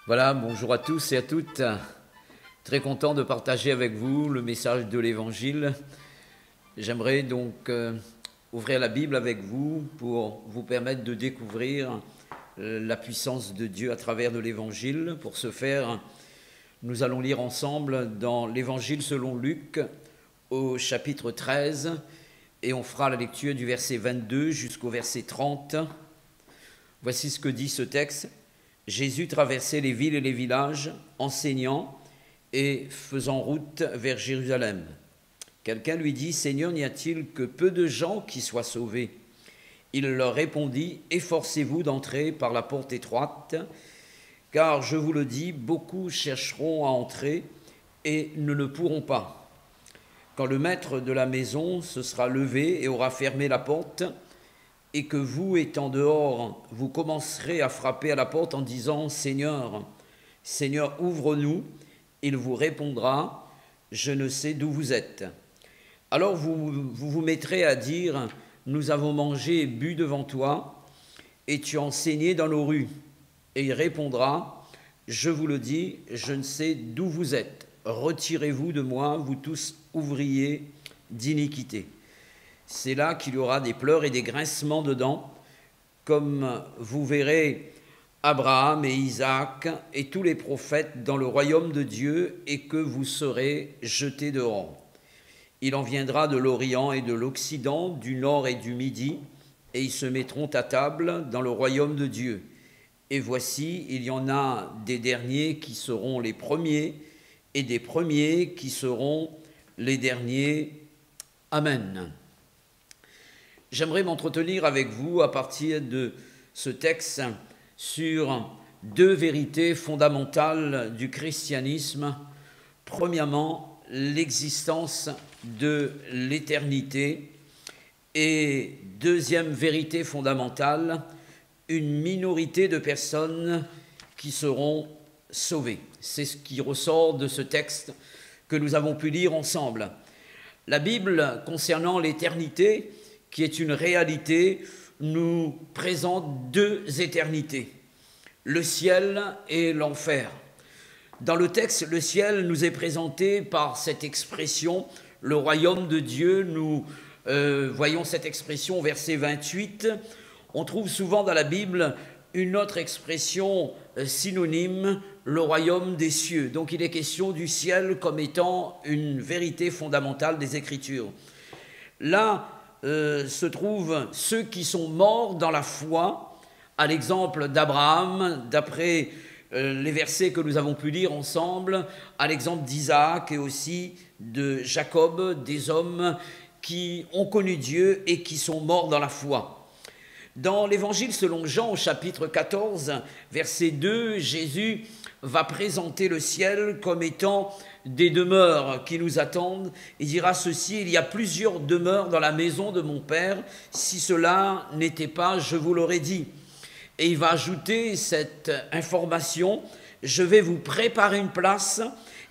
Voilà, bonjour à tous et à toutes. Très content de partager avec vous le message de l'Évangile. J'aimerais donc ouvrir la Bible avec vous pour vous permettre de découvrir la puissance de Dieu à travers de l'Évangile. Pour ce faire, nous allons lire ensemble dans l'Évangile selon Luc au chapitre 13 et on fera la lecture du verset 22 jusqu'au verset 30. Voici ce que dit ce texte. Jésus traversait les villes et les villages, enseignant et faisant route vers Jérusalem. Quelqu'un lui dit « Seigneur, n'y a-t-il que peu de gens qui soient sauvés ?» Il leur répondit « Efforcez-vous d'entrer par la porte étroite, car je vous le dis, beaucoup chercheront à entrer et ne le pourront pas. Quand le maître de la maison se sera levé et aura fermé la porte, et que vous, étant dehors, vous commencerez à frapper à la porte en disant « Seigneur, Seigneur, ouvre-nous », il vous répondra « Je ne sais d'où vous êtes ». Alors vous mettrez à dire « Nous avons mangé et bu devant toi, et tu as enseigné dans nos rues ». Et il répondra « Je vous le dis, je ne sais d'où vous êtes. Retirez-vous de moi, vous tous ouvriers d'iniquité ». C'est là qu'il y aura des pleurs et des grincements de dents, comme vous verrez Abraham et Isaac et tous les prophètes dans le royaume de Dieu, et que vous serez jetés dehors. Il en viendra de l'Orient et de l'Occident, du Nord et du Midi, et ils se mettront à table dans le royaume de Dieu. Et voici, il y en a des derniers qui seront les premiers, et des premiers qui seront les derniers. Amen. J'aimerais m'entretenir avec vous à partir de ce texte sur deux vérités fondamentales du christianisme. Premièrement, l'existence de l'éternité et deuxième vérité fondamentale, une minorité de personnes qui seront sauvées. C'est ce qui ressort de ce texte que nous avons pu lire ensemble. La Bible concernant l'éternité, qui est une réalité, nous présente deux éternités, le ciel et l'enfer. Dans le texte, le ciel nous est présenté par cette expression, le royaume de Dieu. Nous voyons cette expression au verset 28. On trouve souvent dans la Bible une autre expression synonyme, le royaume des cieux. Donc il est question du ciel comme étant une vérité fondamentale des Écritures. Là, se trouvent ceux qui sont morts dans la foi, à l'exemple d'Abraham, d'après les versets que nous avons pu lire ensemble, à l'exemple d'Isaac et aussi de Jacob, des hommes qui ont connu Dieu et qui sont morts dans la foi. Dans l'Évangile selon Jean, au chapitre 14, verset 2, Jésus va présenter le ciel comme étant des demeures qui nous attendent. Il dira ceci, il y a plusieurs demeures dans la maison de mon Père, si cela n'était pas, je vous l'aurais dit. Et il va ajouter cette information, je vais vous préparer une place,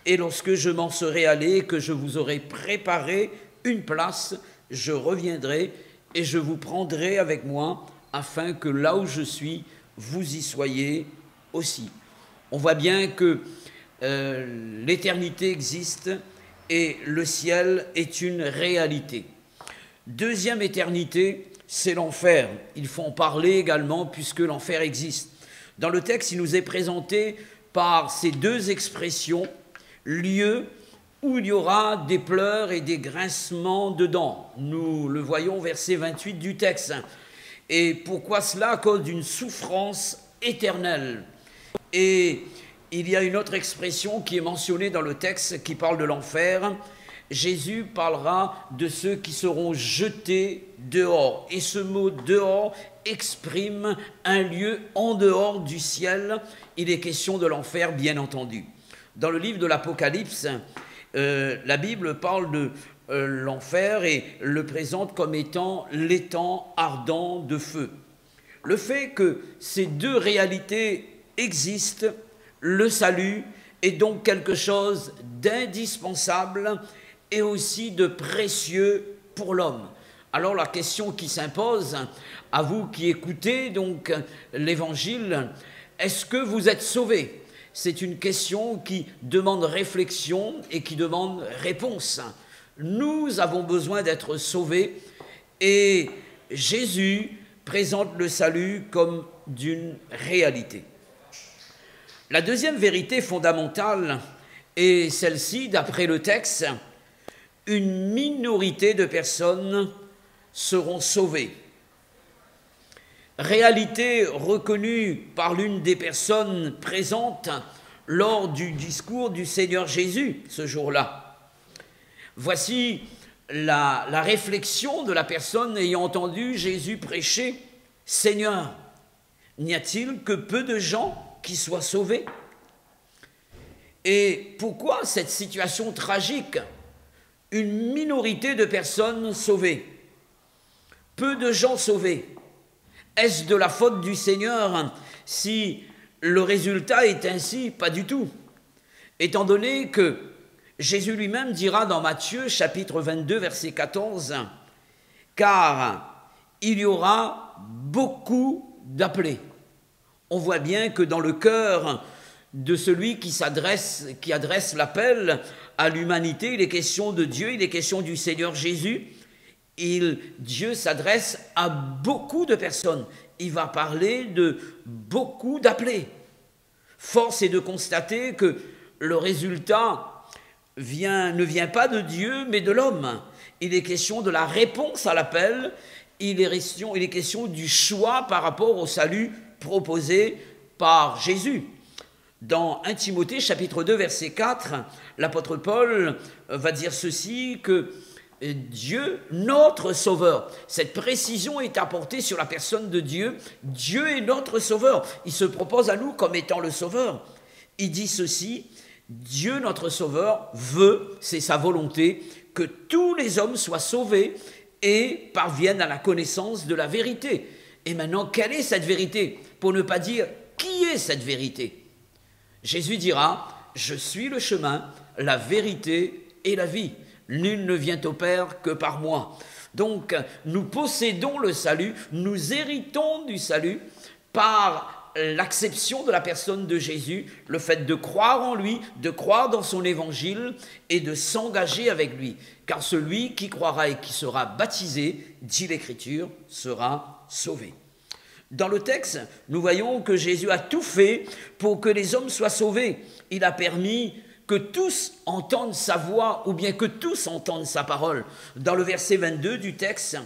et lorsque je m'en serai allé, que je vous aurai préparé une place, je reviendrai et je vous prendrai avec moi, afin que là où je suis, vous y soyez aussi. On voit bien que l'éternité existe et le ciel est une réalité. Deuxième éternité, c'est l'enfer. Il faut en parler également puisque l'enfer existe. Dans le texte, il nous est présenté par ces deux expressions, lieu où il y aura des pleurs et des grincements de dents. Nous le voyons au verset 28 du texte. Et pourquoi cela? À cause d'une souffrance éternelle. Et il y a une autre expression qui est mentionnée dans le texte qui parle de l'enfer. Jésus parlera de ceux qui seront jetés dehors. Et ce mot « dehors » exprime un lieu en dehors du ciel. Il est question de l'enfer, bien entendu. Dans le livre de l'Apocalypse, la Bible parle de l'enfer et le présente comme étant l'étang ardent de feu. Le fait que ces deux réalités existent, le salut est donc quelque chose d'indispensable et aussi de précieux pour l'homme. Alors la question qui s'impose à vous qui écoutez donc l'Évangile, est-ce que vous êtes sauvés? c'est une question qui demande réflexion et qui demande réponse. Nous avons besoin d'être sauvés et Jésus présente le salut comme d'une réalité. La deuxième vérité fondamentale est celle-ci, d'après le texte: une minorité de personnes seront sauvées. Réalité reconnue par l'une des personnes présentes lors du discours du Seigneur Jésus ce jour-là. Voici la réflexion de la personne ayant entendu Jésus prêcher: « Seigneur, n'y a-t-il que peu de gens qui soient sauvés ?» Et pourquoi cette situation tragique? Une minorité de personnes sauvées, peu de gens sauvés. Est-ce de la faute du Seigneur si le résultat est ainsi? Pas du tout. Étant donné que Jésus lui-même dira dans Matthieu chapitre 22 verset 14 « Car il y aura beaucoup d'appelés ». On voit bien que dans le cœur de celui qui adresse l'appel à l'humanité, il est question de Dieu, il est question du Seigneur Jésus. Dieu s'adresse à beaucoup de personnes. Il va parler de beaucoup d'appelés. Force est de constater que le résultat ne vient pas de Dieu, mais de l'homme. Il est question de la réponse à l'appel. Il est question du choix par rapport au salut proposé par Jésus. Dans 1 Timothée chapitre 2 verset 4, l'apôtre Paul va dire ceci, que Dieu, notre Sauveur, cette précision est apportée sur la personne de Dieu. Dieu est notre Sauveur. Il se propose à nous comme étant le Sauveur. Il dit ceci: Dieu, notre Sauveur, veut, c'est sa volonté, que tous les hommes soient sauvés et parviennent à la connaissance de la vérité. Et maintenant, quelle est cette vérité? Pour ne pas dire qui est cette vérité? Jésus dira: je suis le chemin, la vérité et la vie. Nul ne vient au Père que par moi. Donc, nous possédons le salut, nous héritons du salut par l'acception de la personne de Jésus, le fait de croire en lui, de croire dans son évangile et de s'engager avec lui. Car celui qui croira et qui sera baptisé, dit l'Écriture, sera sauvé. Dans le texte, nous voyons que Jésus a tout fait pour que les hommes soient sauvés. Il a permis que tous entendent sa voix, ou bien que tous entendent sa parole. Dans le verset 22 du texte,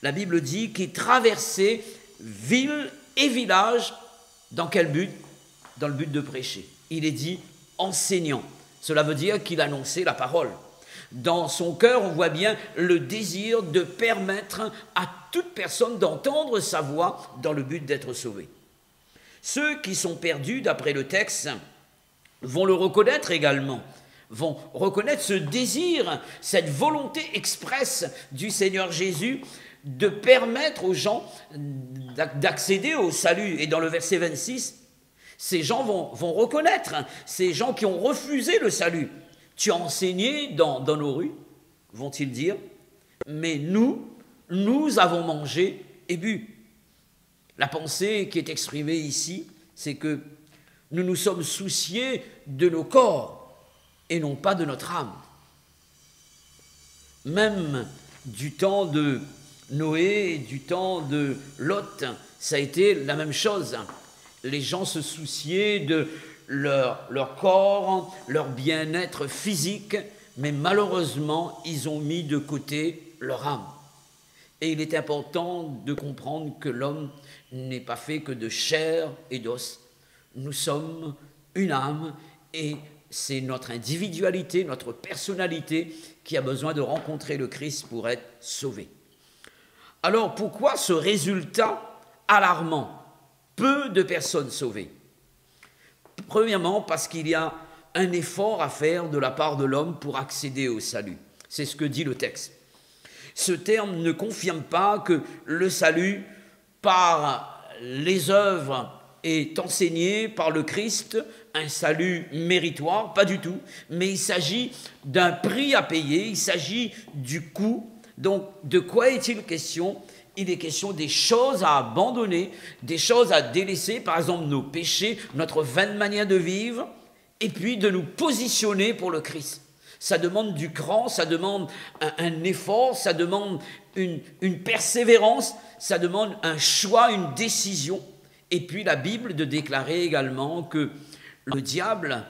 la Bible dit qu'il traversait ville et village. Dans quel but? Dans le but de prêcher. Il est dit enseignant. Cela veut dire qu'il annonçait la parole. Dans son cœur, on voit bien le désir de permettre à toute personne d'entendre sa voix dans le but d'être sauvé. Ceux qui sont perdus, d'après le texte, vont le reconnaître également, vont reconnaître ce désir, cette volonté expresse du Seigneur Jésus de permettre aux gens d'accéder au salut. Et dans le verset 26, ces gens vont reconnaître, ces gens qui ont refusé le salut. Tu as enseigné dans nos rues, vont-ils dire, mais nous avons mangé et bu. La pensée qui est exprimée ici, c'est que nous nous sommes souciés de nos corps et non pas de notre âme. Même du temps de Noé et du temps de Lot, ça a été la même chose. Les gens se souciaient de leur corps, leur bien-être physique, mais malheureusement, ils ont mis de côté leur âme. Et il est important de comprendre que l'homme n'est pas fait que de chair et d'os. Nous sommes une âme et c'est notre individualité, notre personnalité qui a besoin de rencontrer le Christ pour être sauvé. Alors pourquoi ce résultat alarmant? Peu de personnes sauvées. Premièrement, parce qu'il y a un effort à faire de la part de l'homme pour accéder au salut. C'est ce que dit le texte. Ce terme ne confirme pas que le salut par les œuvres est enseigné par le Christ, un salut méritoire, pas du tout, mais il s'agit d'un prix à payer, il s'agit du coût. Donc, de quoi est-il question? Il est question des choses à abandonner, des choses à délaisser, par exemple nos péchés, notre vaine manière de vivre, et puis de nous positionner pour le Christ. Ça demande du cran, ça demande un effort, ça demande une persévérance, ça demande un choix, une décision. Et puis la Bible de déclarer également que le diable,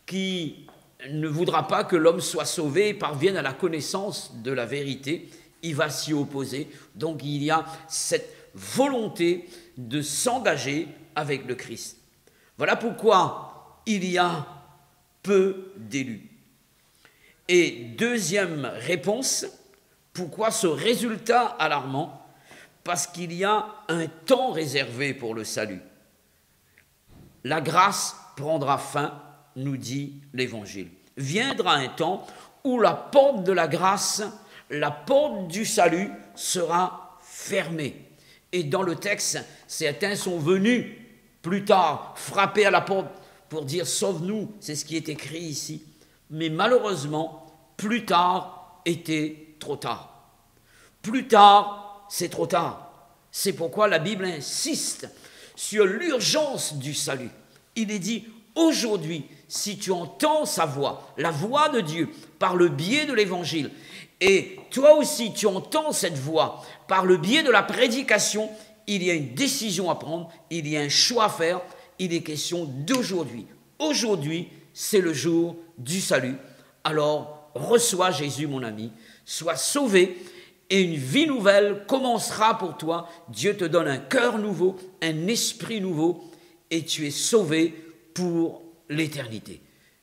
qui ne voudra pas que l'homme soit sauvé et parvienne à la connaissance de la vérité, il va s'y opposer. Donc il y a cette volonté de s'engager avec le Christ. Voilà pourquoi il y a peu d'élus. Et deuxième réponse, pourquoi ce résultat alarmant? Parce qu'il y a un temps réservé pour le salut. La grâce prendra fin, nous dit l'Évangile. Viendra un temps où la porte de la grâce, la porte du salut sera fermée. Et dans le texte, certains sont venus plus tard frapper à la porte pour dire « Sauve-nous », c'est ce qui est écrit ici. Mais malheureusement, plus tard était trop tard. Plus tard, c'est trop tard. C'est pourquoi la Bible insiste sur l'urgence du salut. Il est dit aujourd'hui, si tu entends sa voix, la voix de Dieu, par le biais de l'Évangile, et toi aussi tu entends cette voix par le biais de la prédication, il y a une décision à prendre, il y a un choix à faire, il est question d'aujourd'hui. Aujourd'hui, c'est le jour du salut. Alors, reçois Jésus, mon ami, sois sauvé et une vie nouvelle commencera pour toi. Dieu te donne un cœur nouveau, un esprit nouveau et tu es sauvé pour l'éternité.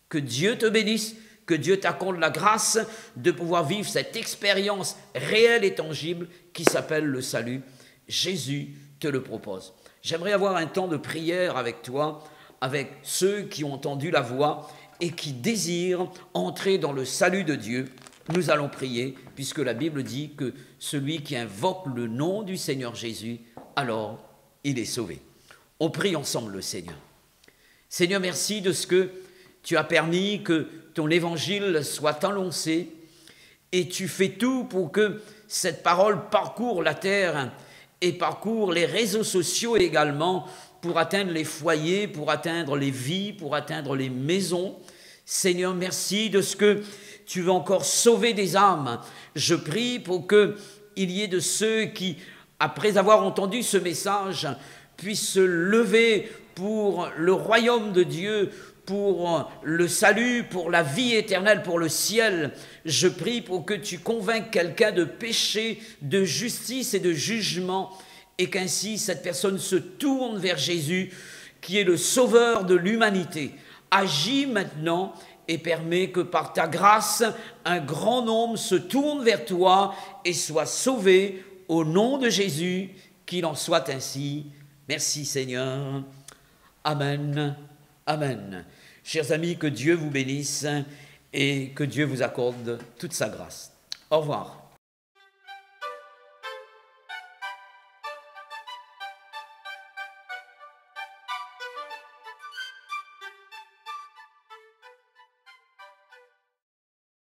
Que Dieu te bénisse, que Dieu t'accorde la grâce de pouvoir vivre cette expérience réelle et tangible qui s'appelle le salut. Jésus te le propose. J'aimerais avoir un temps de prière avec toi, avec ceux qui ont entendu la voix et qui désirent entrer dans le salut de Dieu. Nous allons prier, puisque la Bible dit que celui qui invoque le nom du Seigneur Jésus, alors il est sauvé. On prie ensemble le Seigneur. Seigneur, merci de ce que tu as permis que ton évangile soit annoncé et tu fais tout pour que cette parole parcourt la terre et parcourt les réseaux sociaux également pour atteindre les foyers, pour atteindre les vies, pour atteindre les maisons. Seigneur, merci de ce que tu veux encore sauver des âmes. Je prie pour qu'il y ait de ceux qui, après avoir entendu ce message, puissent se lever pour le royaume de Dieu, pour le salut, pour la vie éternelle, pour le ciel. Je prie pour que tu convainques quelqu'un de péché, de justice et de jugement, et qu'ainsi cette personne se tourne vers Jésus, qui est le sauveur de l'humanité. Agis maintenant et permets que par ta grâce, un grand nombre se tourne vers toi et soit sauvé au nom de Jésus, qu'il en soit ainsi. Merci Seigneur. Amen. Amen. Chers amis, que Dieu vous bénisse et que Dieu vous accorde toute sa grâce. Au revoir.